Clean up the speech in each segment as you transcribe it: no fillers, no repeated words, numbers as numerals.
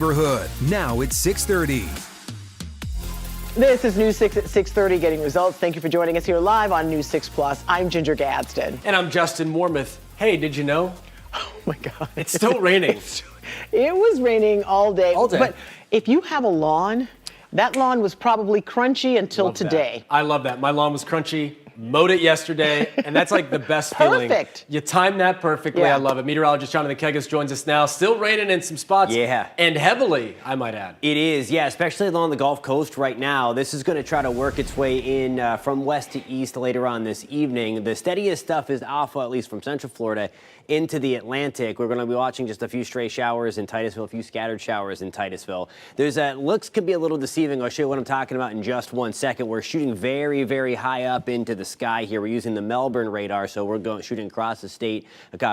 Neighborhood. Now it's 6:30. This is News 6 at 6:30, getting results. Thank you for joining us here live on News 6 Plus. I'm Ginger Gadsden. And I'm Justin Wormuth. Hey, did you know? Oh my God. It's still raining. It was raining all day. All day. But if you have a lawn, that lawn was probably crunchy until Love today. that. I love that. My lawn was crunchy. Mowed it yesterday, and that's like the best feeling. Perfect. You timed that perfectly. Yeah. I love it. Meteorologist Jonathan Kegas joins us now. Still raining in some spots. Yeah. And heavily, I might add. It is, yeah, especially along the Gulf Coast right now. This is going to try to work its way in from west to east later on this evening. The steadiest stuff is alpha, at least from Central Florida, into the Atlantic. We're going to be watching just a few stray showers in Titusville, a few scattered showers in Titusville. There's looks could be a little deceiving. I'll show you what I'm talking about in just 1 second. We're shooting very, very high up into the sky here. We're using the Melbourne radar, so we're shooting across the state,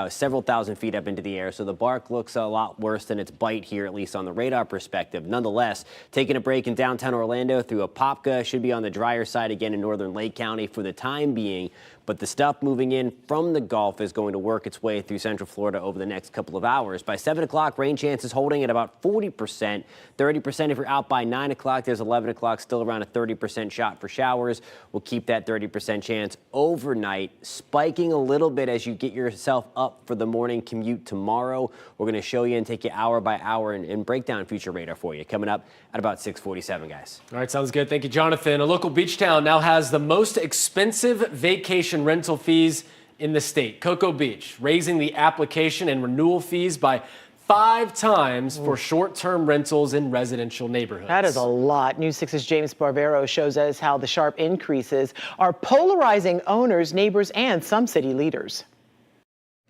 several thousand feet up into the air. So the bark looks a lot worse than its bite here, at least on the radar perspective. Nonetheless, taking a break in downtown Orlando through Apopka, should be on the drier side again in northern Lake County for the time being. But the stuff moving in from the Gulf is going to work its way through Central Florida over the next couple of hours. By 7 o'clock, rain chances holding at about 40%, 30% if you're out by 9 o'clock. There's 11 o'clock, still around a 30% shot for showers. We'll keep that 30% chance overnight, spiking a little bit as you get yourself up for the morning commute tomorrow. We're going to show you and take you hour by hour and break down future radar for you coming up at about 6:47, guys. All right, sounds good. Thank you, Jonathan. A local beach town now has the most expensive vacation rental fees in the state. Cocoa Beach, raising the application and renewal fees by 5 times for short-term rentals in residential neighborhoods. That is a lot. News 6's James Barbero shows us how the sharp increases are polarizing owners, neighbors, and some city leaders.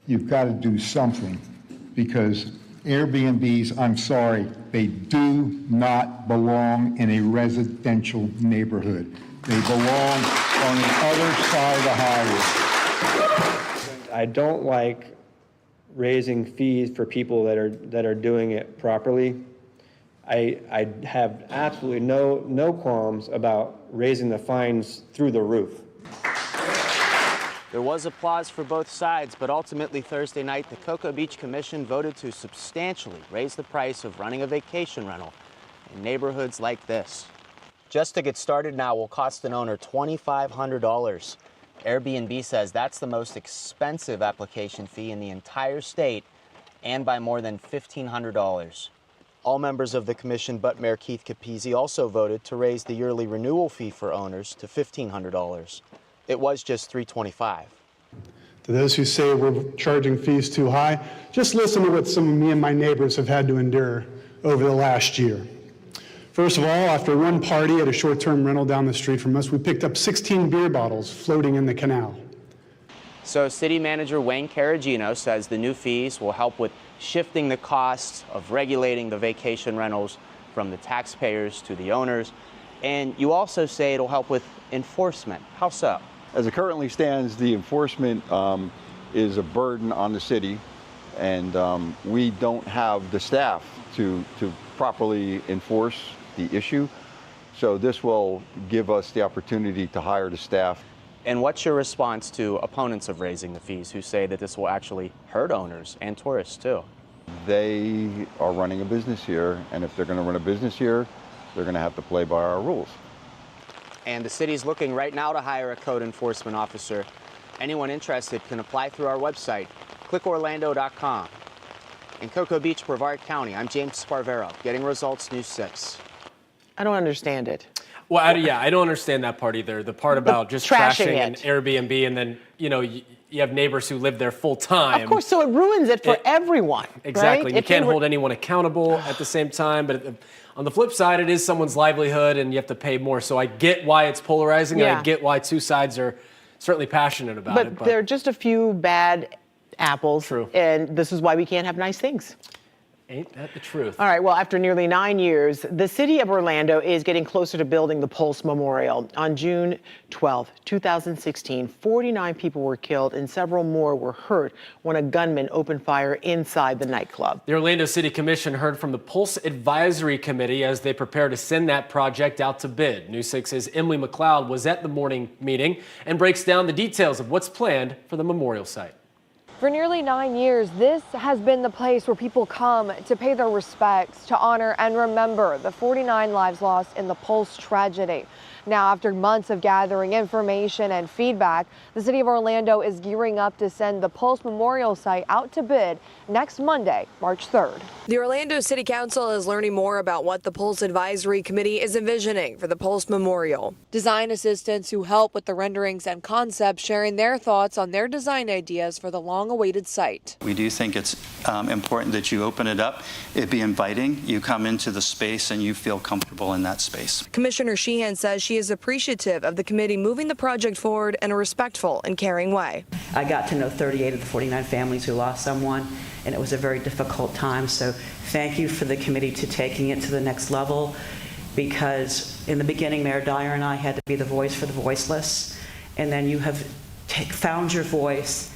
You've got to do something because Airbnbs, I'm sorry, they do not belong in a residential neighborhood. They belong on the other side of the highway. I don't like raising fees for people that are doing it properly. I have absolutely no qualms about raising the fines through the roof. There was applause for both sides, but ultimately Thursday night, the Cocoa Beach Commission voted to substantially raise the price of running a vacation rental in neighborhoods like this. Just to get started now will cost an owner $2,500. Airbnb says that's the most expensive application fee in the entire state, and by more than $1,500. All members of the commission but Mayor Keith Capizzi also voted to raise the yearly renewal fee for owners to $1,500. It was just $325. To those who say we're charging fees too high, just listen to what some of me and my neighbors have had to endure over the last year. First of all, after one party at a short-term rental down the street from us, we picked up 16 beer bottles floating in the canal. So City Manager Wayne Caragino says the new fees will help with shifting the costs of regulating the vacation rentals from the taxpayers to the owners. And you also say it'll help with enforcement. How so? As it currently stands, the enforcement is a burden on the city, and we don't have the staff to properly enforce the issue. So this will give us the opportunity to hire the staff. And what's your response to opponents of raising the fees who say that this will actually hurt owners and tourists too? They are running a business here, and if they're going to run a business here, they're going to have to play by our rules. And the city's looking right now to hire a code enforcement officer. Anyone interested can apply through our website, clickorlando.com. In Cocoa Beach, Brevard County, I'm James Sparvero, getting results, News 6. I don't understand it. Well, I don't understand that part either. The part about just trashing an Airbnb, and then, you have neighbors who live there full time. Of course, so it ruins it for everyone. Exactly. Right? You can't hold anyone accountable at the same time. But on the flip side, it is someone's livelihood, and you have to pay more. So I get why it's polarizing, and I get why two sides are certainly passionate about it. But there are just a few bad apples. True. And this is why we can't have nice things. Ain't that the truth? All right, well, after nearly 9 years, the city of Orlando is getting closer to building the Pulse Memorial. On June 12, 2016, 49 people were killed and several more were hurt when a gunman opened fire inside the nightclub. The Orlando City Commission heard from the Pulse Advisory Committee as they prepare to send that project out to bid. News 6's Emily McLeod was at the morning meeting and breaks down the details of what's planned for the memorial site. For nearly 9 years, this has been the place where people come to pay their respects, to honor and remember the 49 lives lost in the Pulse tragedy. Now, after months of gathering information and feedback, the city of Orlando is gearing up to send the Pulse Memorial site out to bid next Monday, March 3rd. The Orlando City Council is learning more about what the Pulse Advisory Committee is envisioning for the Pulse Memorial. Design assistants who help with the renderings and concepts sharing their thoughts on their design ideas for the long-awaited site. We do think it's important that you open it up, it be inviting, you come into the space and you feel comfortable in that space. Commissioner Sheehan says she is appreciative of the committee moving the project forward in a respectful and caring way. I got to know 38 of the 49 families who lost someone, and it was a very difficult time. So thank you for the committee to taking it to the next level, because in the beginning, Mayor Dyer and I had to be the voice for the voiceless, and then you have found your voice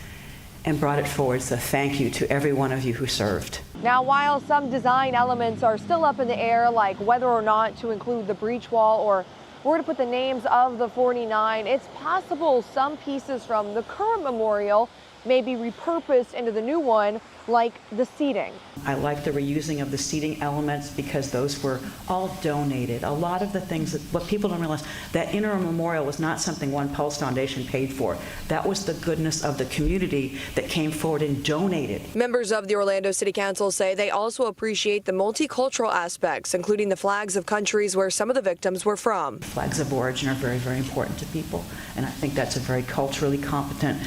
and brought it forward. So thank you to every one of you who served. Now, while some design elements are still up in the air, like whether or not to include the breach wall or where to put the names of the 49, it's possible some pieces from the current memorial may be repurposed into the new one, like the seating. I like the reusing of the seating elements because those were all donated. A lot of the things that what people don't realize, that interim memorial was not something One Pulse Foundation paid for. That was the goodness of the community that came forward and donated. Members of the Orlando City Council say they also appreciate the multicultural aspects, including the flags of countries where some of the victims were from. Flags of origin are very, very important to people, and I think that's a very culturally competent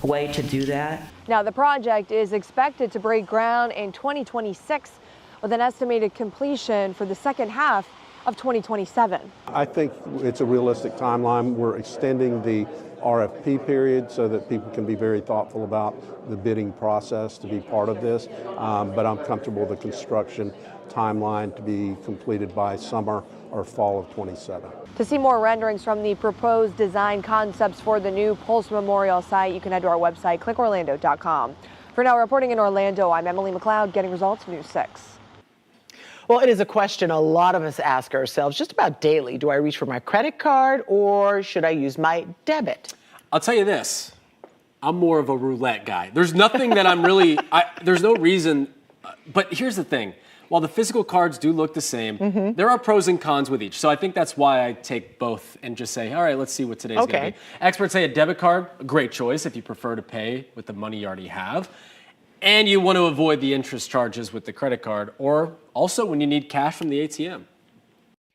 way to do that. Now, the project is expected to break ground in 2026 with an estimated completion for the second half of 2027. I think it's a realistic timeline. We're extending the RFP period so that people can be very thoughtful about the bidding process to be part of this, but I'm comfortable with the construction timeline to be completed by summer or fall of 27. To see more renderings from the proposed design concepts for the new Pulse Memorial site, you can head to our website, clickorlando.com. For now, reporting in Orlando, I'm Emily McLeod, getting results News 6. Well, it is a question a lot of us ask ourselves just about daily. Do I reach for my credit card or should I use my debit? I'll tell you this, I'm more of a roulette guy. There's nothing that I'm really, there's no reason, but here's the thing. While the physical cards do look the same, there are pros and cons with each. So I think that's why I take both and just say, all right, let's see what today's going to be. Experts say a debit card, a great choice if you prefer to pay with the money you already have. And you want to avoid the interest charges with the credit card, or also when you need cash from the ATM.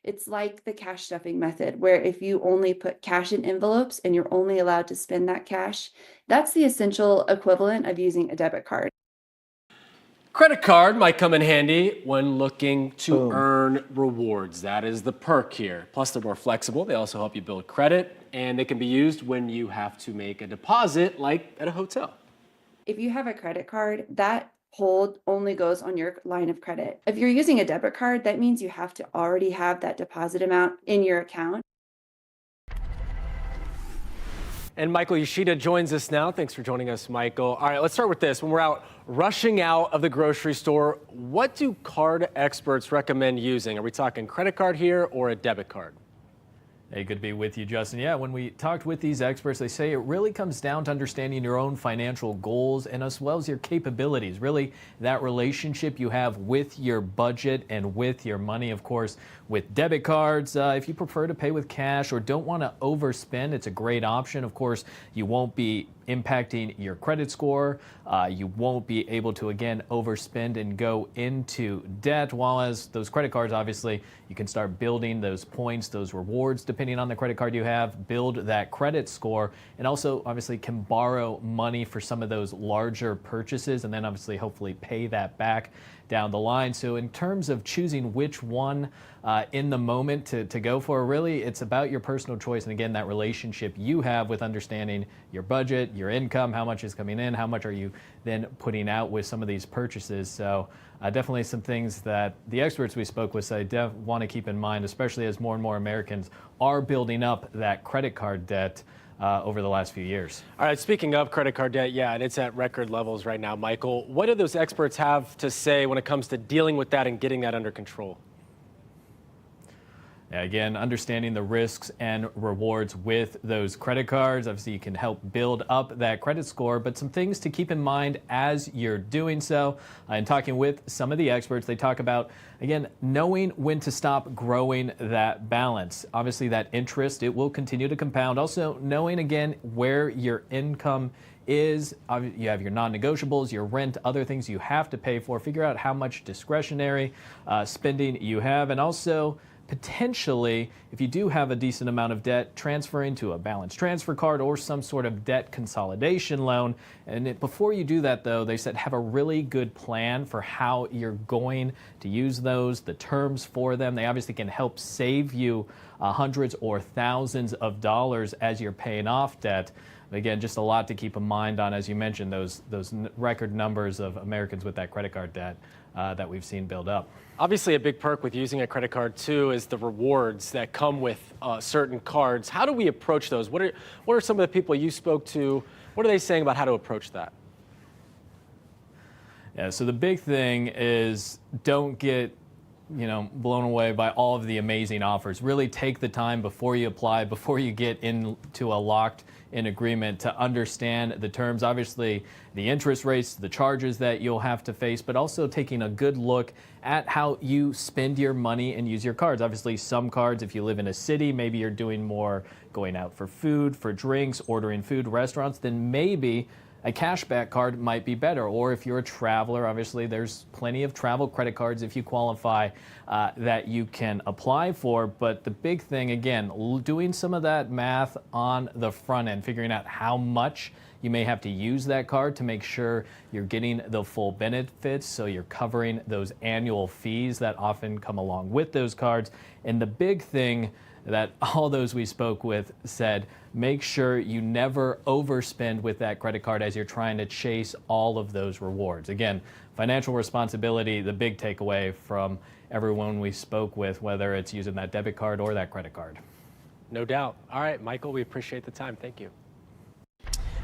It's like the cash stuffing method, where if you only put cash in envelopes and you're only allowed to spend that cash, that's the essential equivalent of using a debit card. Credit card might come in handy when looking to earn rewards. That is the perk here. Plus, they're more flexible. They also help you build credit, and they can be used when you have to make a deposit, like at a hotel. If you have a credit card, that hold only goes on your line of credit. If you're using a debit card, that means you have to already have that deposit amount in your account. And Michael Yoshida joins us now. Thanks for joining us, Michael. All right, let's start with this. When we're out rushing out of the grocery store, what do card experts recommend using? Are we talking credit card here or a debit card? Hey, good to be with you, Justin. Yeah, when we talked with these experts, they say it really comes down to understanding your own financial goals and as well as your capabilities. Really, that relationship you have with your budget and with your money, of course. With debit cards, if you prefer to pay with cash or don't want to overspend, it's a great option. Of course, you won't be impacting your credit score. You won't be able to, again, overspend and go into debt. While as those credit cards, obviously, you can start building those points, those rewards, depending on the credit card you have, build that credit score, and also obviously can borrow money for some of those larger purchases and then obviously hopefully pay that back down the line. So in terms of choosing which one in the moment to go for, really, it's about your personal choice. And again, that relationship you have with understanding your budget, your income, how much is coming in, how much are you then putting out with some of these purchases. So definitely some things that the experts we spoke with say want to keep in mind, especially as more and more Americans are building up that credit card debt over the last few years. All right, speaking of credit card debt, yeah, and it's at record levels right now, Michael. What do those experts have to say when it comes to dealing with that and getting that under control? Again, understanding the risks and rewards with those credit cards. Obviously, you can help build up that credit score, but some things to keep in mind as you're doing so. And talking with some of the experts, they talk about, again, knowing when to stop growing that balance. Obviously, that interest, it will continue to compound. Also, knowing, again, where your income is. You have your non-negotiables, your rent, other things you have to pay for. Figure out how much discretionary spending you have, and also potentially, if you do have a decent amount of debt, transferring to a balance transfer card or some sort of debt consolidation loan. And before you do that, though, they said have a really good plan for how you're going to use those, the terms for them. They obviously can help save you hundreds or thousands of dollars as you're paying off debt. Again, just a lot to keep in mind on, as you mentioned, those record numbers of Americans with that credit card debt that we've seen build up. Obviously, a big perk with using a credit card, too, is the rewards that come with certain cards. How do we approach those? What are some of the people you spoke to? What are they saying about how to approach that? Yeah, so the big thing is don't get blown away by all of the amazing offers. Really take the time before you apply, before you get into a locked-in agreement to understand the terms. Obviously, the interest rates, the charges that you'll have to face, but also taking a good look at how you spend your money and use your cards. Obviously, some cards, if you live in a city, maybe you're doing more going out for food, for drinks, ordering food, restaurants, then maybe a cashback card might be better. Or if you're a traveler, obviously there's plenty of travel credit cards if you qualify that you can apply for. But the big thing, again, doing some of that math on the front end, figuring out how much you may have to use that card to make sure you're getting the full benefits, so you're covering those annual fees that often come along with those cards. And the big thing that all those we spoke with said, make sure you never overspend with that credit card as you're trying to chase all of those rewards. Again, financial responsibility, the big takeaway from everyone we spoke with, whether it's using that debit card or that credit card. No doubt. All right, Michael, we appreciate the time. Thank you.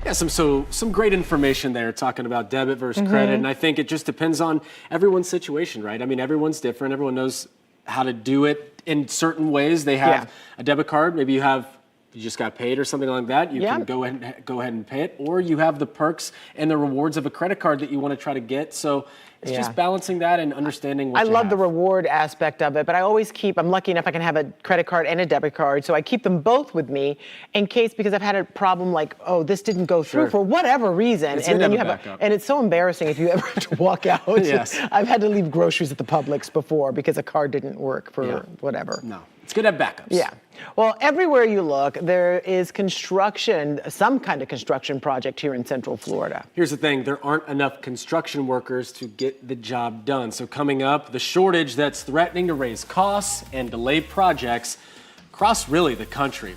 Yeah, some great information there talking about debit versus credit. And I think it just depends on everyone's situation, right? I mean, everyone's different. Everyone knows how to do it in certain ways. They have a debit card. Maybe you just got paid or something like that. You can go ahead and pay it. Or you have the perks and the rewards of a credit card that you want to try to get. So it's just balancing that and understanding what I love the reward aspect of it, but I always I'm lucky enough I can have a credit card and a debit card, so I keep them both with me in case, because I've had a problem like, oh, this didn't go through for whatever reason. And then you have and it's so embarrassing if you ever have to walk out. I've had to leave groceries at the Publix before because a card didn't work for whatever. No, it's good to have backups. Yeah. Well, everywhere you look, there is construction, some kind of construction project here in Central Florida. Here's the thing, there aren't enough construction workers to get the job done. So coming up, the shortage that's threatening to raise costs and delay projects across really the country.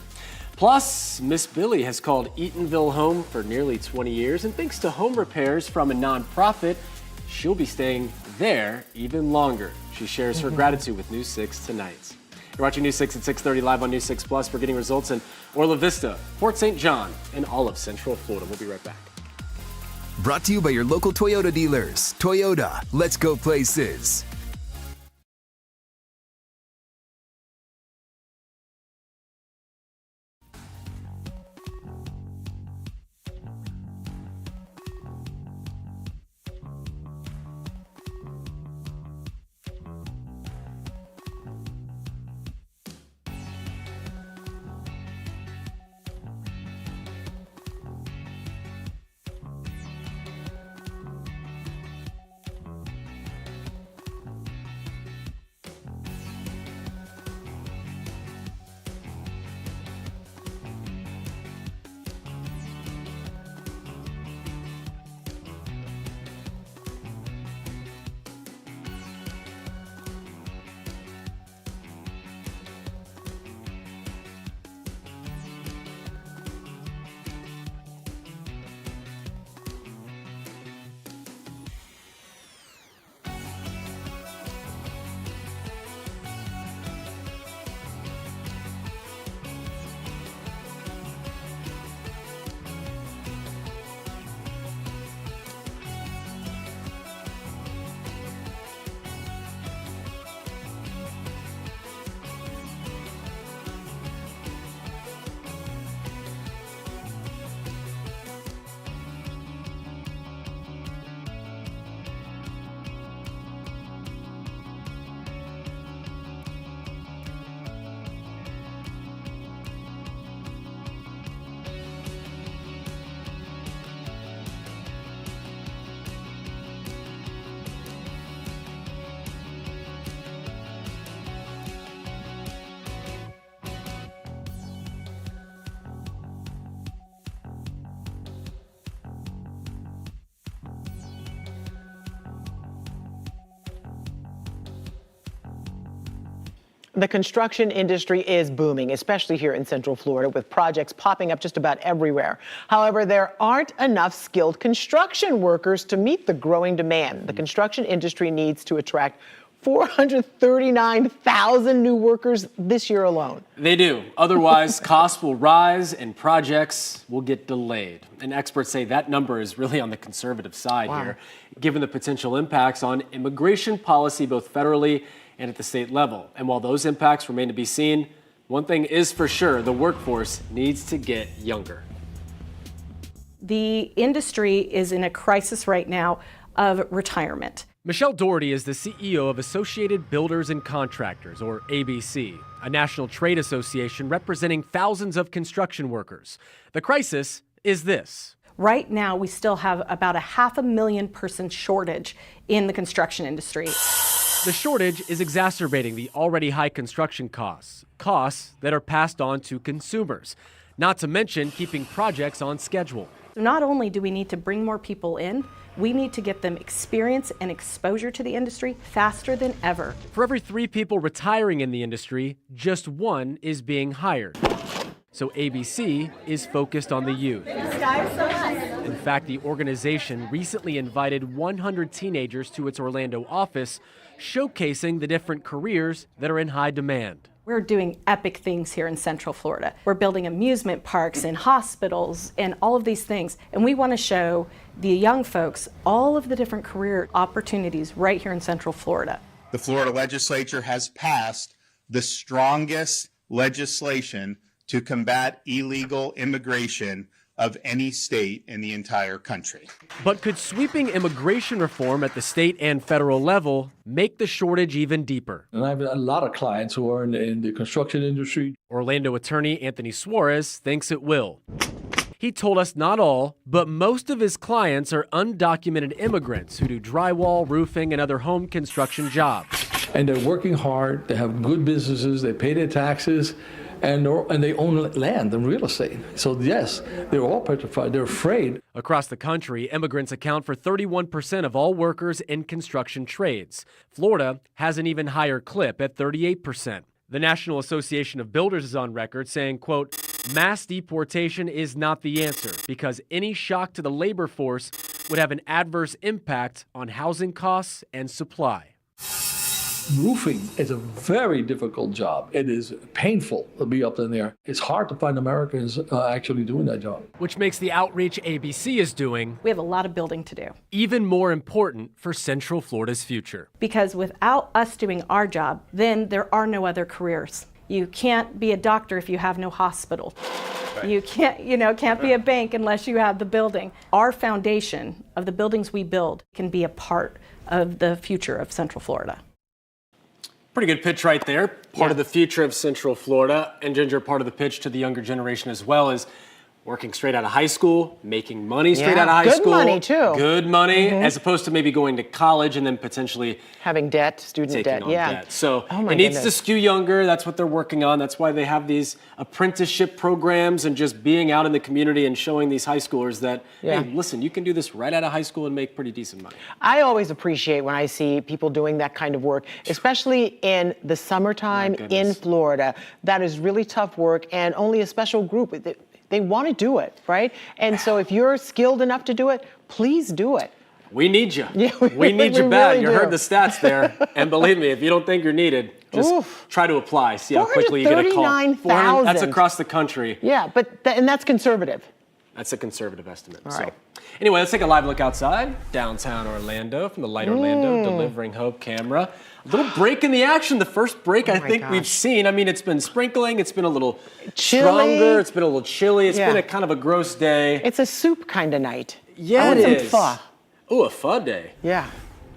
Plus, Miss Billy has called Eatonville home for nearly 20 years, and thanks to home repairs from a nonprofit, she'll be staying there even longer. She shares her gratitude with News 6 tonight. You're watching News 6 at 6:30 live on News 6 Plus. We're getting results in Orla Vista, Port St. John, and all of Central Florida. We'll be right back. Brought to you by your local Toyota dealers. Toyota, let's go places. The construction industry is booming, especially here in Central Florida, with projects popping up just about everywhere. However, there aren't enough skilled construction workers to meet the growing demand. The construction industry needs to attract 439,000 new workers this year alone. They do. Otherwise, costs will rise and projects will get delayed. And experts say that number is really on the conservative side here, given the potential impacts on immigration policy, both federally and at the state level. And while those impacts remain to be seen, one thing is for sure, the workforce needs to get younger. The industry is in a crisis right now of retirement. Michelle Doherty is the CEO of Associated Builders and Contractors, or ABC, a national trade association representing thousands of construction workers. The crisis is this. Right now, we still have about a 500,000 person shortage in the construction industry. The shortage is exacerbating the already high construction costs that are passed on to consumers, not to mention keeping projects on schedule. So not only do we need to bring more people in, we need to get them experience and exposure to the industry faster than ever. For every 3 people retiring in the industry, just 1 is being hired. So ABC is focused on the youth. In fact, the organization recently invited 100 teenagers to its Orlando office, showcasing the different careers that are in high demand. We're doing epic things here in Central Florida. We're building amusement parks and hospitals and all of these things. And we want to show the young folks all of the different career opportunities right here in Central Florida. The Florida legislature has passed the strongest legislation to combat illegal immigration of any state in the entire country. But could sweeping immigration reform at the state and federal level make the shortage even deeper? And I have a lot of clients who are in the construction industry. Orlando attorney Anthony Suarez thinks it will. He told us not all, but most of his clients are undocumented immigrants who do drywall, roofing, and other home construction jobs. And they're working hard, they have good businesses, they pay their taxes, and they own land and real estate. So yes, they're all petrified, they're afraid. Across the country, immigrants account for 31% of all workers in construction trades. Florida has an even higher clip at 38%. The National Association of Builders is on record saying, quote, mass deportation is not the answer because any shock to the labor force would have an adverse impact on housing costs and supply. Roofing is a very difficult job. It is painful to be up in there. It's hard to find Americans actually doing that job. Which makes the outreach ABC is doing, we have a lot of building to do, even more important for Central Florida's future. Because without us doing our job, then there are no other careers. You can't be a doctor if you have no hospital. Right. You can't be a bank unless you have the building. Our foundation of the buildings we build can be a part of the future of Central Florida. Pretty good pitch right there. Part of the future of Central Florida. And Ginger, part of the pitch to the younger generation as well is working straight out of high school, making money straight out of high school. Good money, too. Good money, as opposed to maybe going to college and then potentially having debt, student debt. Debt. So it needs to skew younger. That's what they're working on. That's why they have these apprenticeship programs and just being out in the community and showing these high schoolers that, hey, listen, you can do this right out of high school and make pretty decent money. I always appreciate when I see people doing that kind of work, especially in the summertime in Florida. That is really tough work, and only a special group. They want to do it, right? And so if you're skilled enough to do it, please do it. We need you. Yeah, we need you bad. Really you heard the stats there. And believe me, if you don't think you're needed, just try to apply. See how quickly you get a call. 439,000. That's across the country. Yeah, but and that's conservative. That's a conservative estimate. All right. Anyway, let's take a live look outside downtown Orlando from the Light Orlando Delivering Hope camera. A little break in the action. The first break I think we've seen. I mean, it's been sprinkling. It's been a little stronger. It's been a little chilly. It's been a kind of a gross day. It's a soup kind of night. Yeah, it is. Some pho. Ooh, a pho day. Yeah.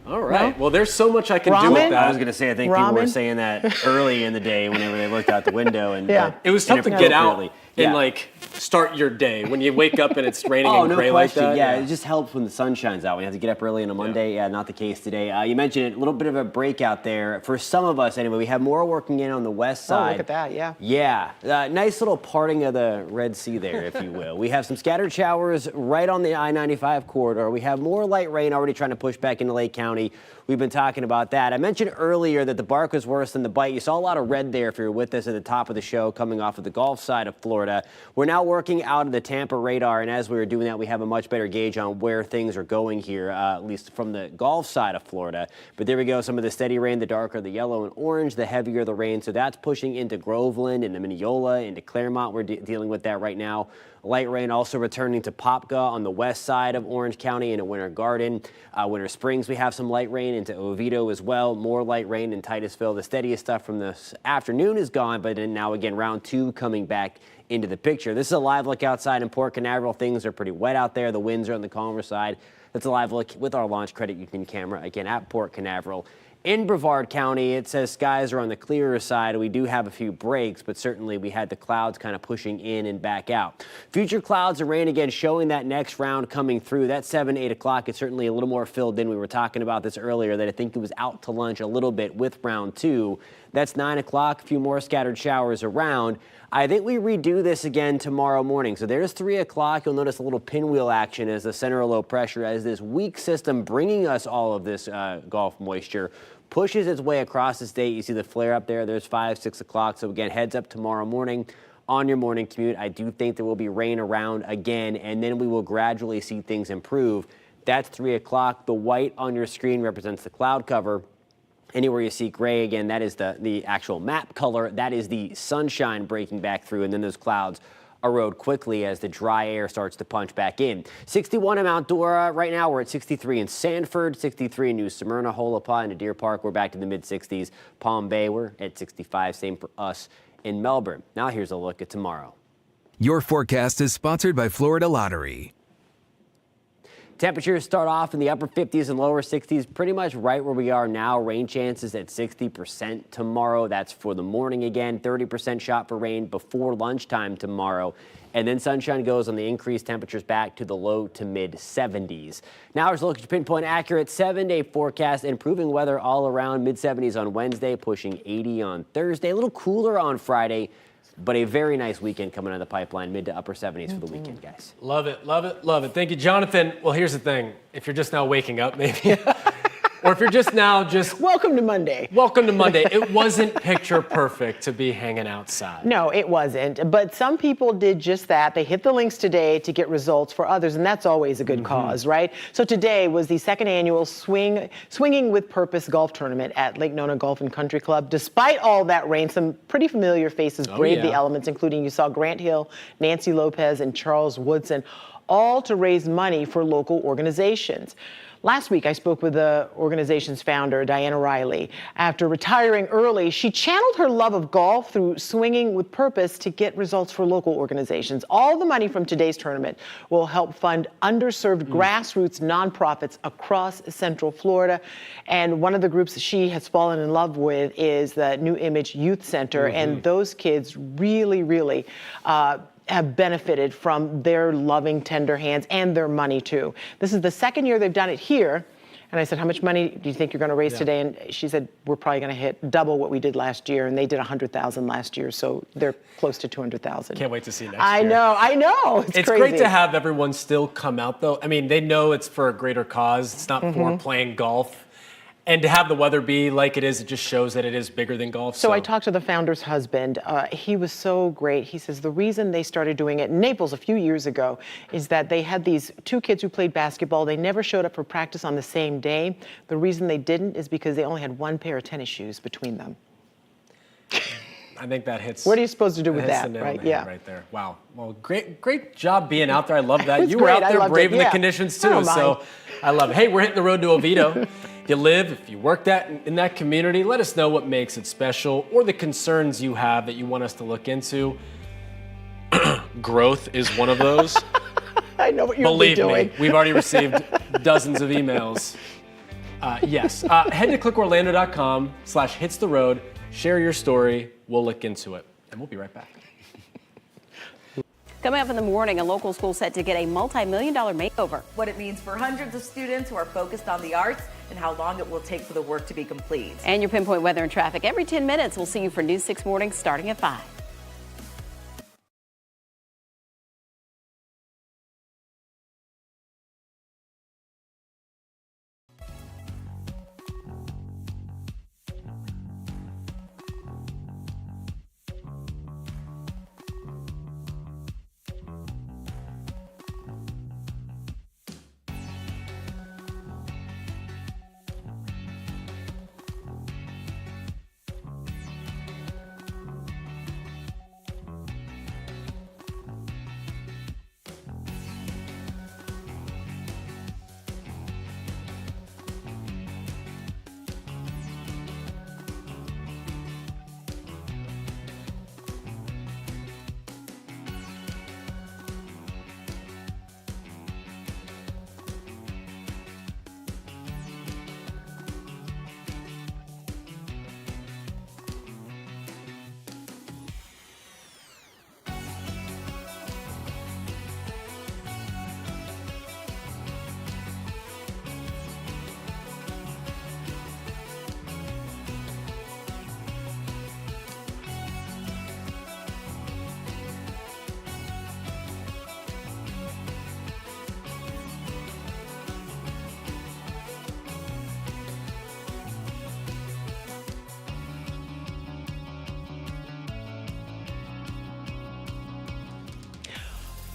All right. Well, there's so much I can do with that. I was going to say, I think people were saying that early in the day whenever they looked out the window. And it was tough to get out and like start your day when you wake up and it's raining and gray like that. Yeah, it just helps when the sun shines out. When you have to get up early on a Monday. Yeah, not the case today. You mentioned it, a little bit of a breakout there. For some of us, anyway, we have more working in on the west side. Oh, look at that, yeah. Yeah, nice little parting of the Red Sea there, if you will. We have some scattered showers right on the I-95 corridor. We have more light rain already trying to push back into Lake County. we've been talking about that. I mentioned earlier that the bark was worse than the bite. You saw a lot of red there if you were with us at the top of the show coming off of the Gulf side of Florida. We're now working out of the Tampa radar, and as we were doing that, we have a much better gauge on where things are going here, at least from the Gulf side of Florida. But there we go, some of the steady rain, the darker the yellow and orange, the heavier the rain. So that's pushing into Groveland, into Mineola, into Claremont. We're dealing with that right now. Light rain also returning to Popka on the west side of Orange County, into Winter Garden. Winter Springs, we have some light rain, into Oviedo as well. More light rain in Titusville. The steadiest stuff from this afternoon is gone, but then now again, round 2 coming back into the picture. This is a live look outside in Port Canaveral. Things are pretty wet out there. The winds are on the calmer side. That's a live look with our Launch Credit Union camera, again, at Port Canaveral. In Brevard County, it says skies are on the clearer side. We do have a few breaks, but certainly we had the clouds kind of pushing in and back out. Future clouds and rain again showing that next round coming through. That 7, 8 o'clock is certainly a little more filled in. We were talking about this earlier that I think it was out to lunch a little bit with round 2. That's 9 o'clock, a few more scattered showers around. I think we redo this again tomorrow morning. So there's 3 o'clock. You'll notice a little pinwheel action as the center of low pressure, as this weak system bringing us all of this Gulf moisture pushes its way across the state. You see the flare up there. There's 5, 6 o'clock. So again, heads up tomorrow morning on your morning commute. I do think there will be rain around again, and then we will gradually see things improve. That's 3 o'clock. The white on your screen represents the cloud cover. Anywhere you see gray, again, that is the actual map color. That is the sunshine breaking back through, and then those clouds erode quickly as the dry air starts to punch back in. 61 in Mount Dora. Right now, we're at 63 in Sanford, 63 in New Smyrna, Holopah, and Deer Park. We're back to the mid-60s. Palm Bay, we're at 65. Same for us in Melbourne. Now here's a look at tomorrow. Your forecast is sponsored by Florida Lottery. Temperatures start off in the upper 50s and lower 60s, pretty much right where we are now. Rain chances at 60% tomorrow. That's for the morning again. 30% shot for rain before lunchtime tomorrow. And then sunshine goes on the increased temperatures back to the low to mid 70s. Now here's a look at your pinpoint accurate 7-day forecast. Improving weather all around, mid 70s on Wednesday, pushing 80 on Thursday. A little cooler on Friday, but a very nice weekend coming on the pipeline, mid to upper 70s for the weekend, guys. Love it, love it, love it. Thank you, Jonathan. Well, here's the thing. If you're just now waking up, maybe, or if you're just now welcome to Monday. Welcome to Monday. It wasn't picture perfect to be hanging outside. No, it wasn't. But some people did just that. They hit the links today to get results for others, and that's always a good cause, right? So today was the second annual Swinging with Purpose golf tournament at Lake Nona Golf and Country Club. Despite all that rain, some pretty familiar faces braved the elements, including you saw Grant Hill, Nancy Lopez, and Charles Woodson, all to raise money for local organizations. Last week, I spoke with the organization's founder, Diana Riley. After retiring early, she channeled her love of golf through Swinging with Purpose to get results for local organizations. All the money from today's tournament will help fund underserved grassroots nonprofits across Central Florida. And one of the groups she has fallen in love with is the New Image Youth Center. And those kids really have benefited from their loving, tender hands and their money too. This is the second year they've done it here. And I said, how much money do you think you're going to raise today? And she said, we're probably going to hit double what we did last year. And they did 100,000 last year. So they're close to 200,000. Can't wait to see next year. I know. It's crazy. Great to have everyone still come out though. I mean, they know it's for a greater cause. It's not for playing golf. And to have the weather be like it is, it just shows that it is bigger than golf. So I talked to the founder's husband. He was so great. He says the reason they started doing it in Naples a few years ago is that they had these 2 kids who played basketball. They never showed up for practice on the same day. The reason they didn't is because they only had 1 pair of tennis shoes between them. I think that hits. What are you supposed to do with that, right? Yeah, right there. Wow. Well, great job being out there. I love that. You were great. out there braving the conditions too, so I love it. Hey, we're hitting the road to Oviedo. If you live, if you work in that community, let us know what makes it special or the concerns you have that you want us to look into. Growth is one of those. I know what you're doing. Believe me, we've already received dozens of emails. Yes. Head to clickorlando.com/hitstheroad. Share your story. We'll look into it. And we'll be right back. Coming up in the morning, a local school set to get a multi-million-dollar makeover. What it means for hundreds of students who are focused on the arts and how long it will take for the work to be complete. And your pinpoint weather and traffic every 10 minutes. We'll see you for News 6 Morning starting at 5.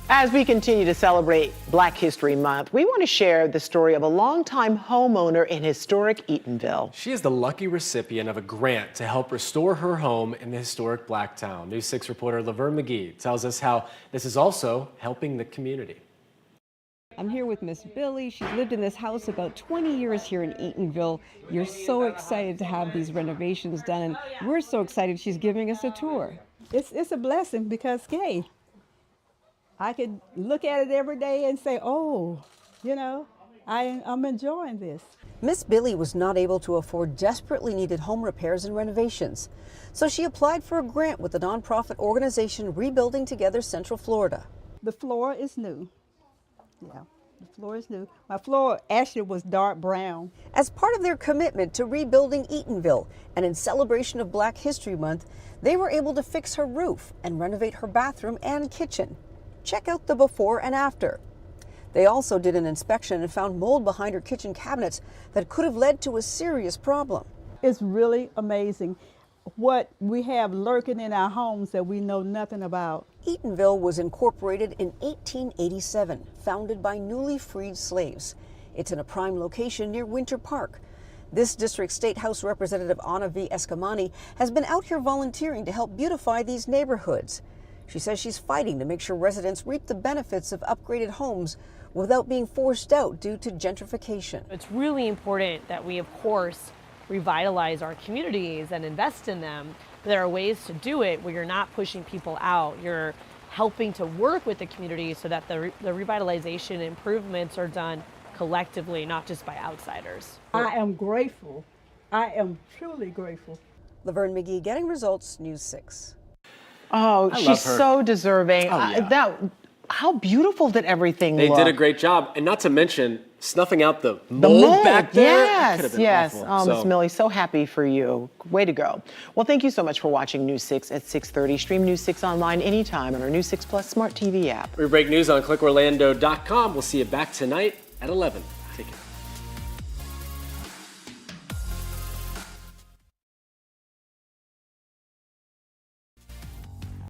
As we continue to celebrate Black History Month, we want to share the story of a longtime homeowner in historic Eatonville. She is the lucky recipient of a grant to help restore her home in the historic Black town. News 6 reporter Laverne McGee tells us how this is also helping the community. I'm here with Miss Billy. She's lived in this house about 20 years here in Eatonville. You're so excited to have these renovations done, and we're so excited she's giving us a tour. It's a blessing because, hey, I could look at it every day and say, oh, you know, I'm enjoying this. Miss Billy was not able to afford desperately needed home repairs and renovations, so she applied for a grant with the nonprofit organization Rebuilding Together Central Florida. The floor is new. Yeah, the floor is new. My floor actually was dark brown. As part of their commitment to rebuilding Eatonville and in celebration of Black History Month, they were able to fix her roof and renovate her bathroom and kitchen. Check out the before and after. They also did an inspection and found mold behind her kitchen cabinets that could have led to a serious problem. It's really amazing what we have lurking in our homes that we know nothing about. Eatonville was incorporated in 1887, founded by newly freed slaves. It's in a prime location near Winter Park. This District State House Representative Ana V. Escamani has been out here volunteering to help beautify these neighborhoods. She says she's fighting to make sure residents reap the benefits of upgraded homes without being forced out due to gentrification. It's really important that we, of course, revitalize our communities and invest in them. But there are ways to do it where you're not pushing people out. You're helping to work with the community so that the revitalization improvements are done collectively, not just by outsiders. I am grateful. I am truly grateful. Laverne McGee, Getting Results, News 6. Oh, she's so deserving. Oh, yeah. How beautiful did everything They look? did a great job, and not to mention snuffing out the mold back there. That could have been Yes. awful. Oh, Miss Millie, so happy for you. Way to go. Well, thank you so much for watching News 6 at 6:30. Stream News 6 online anytime on our News 6 Plus Smart TV app. We break news on clickorlando.com. We'll see you back tonight at 11. Take care.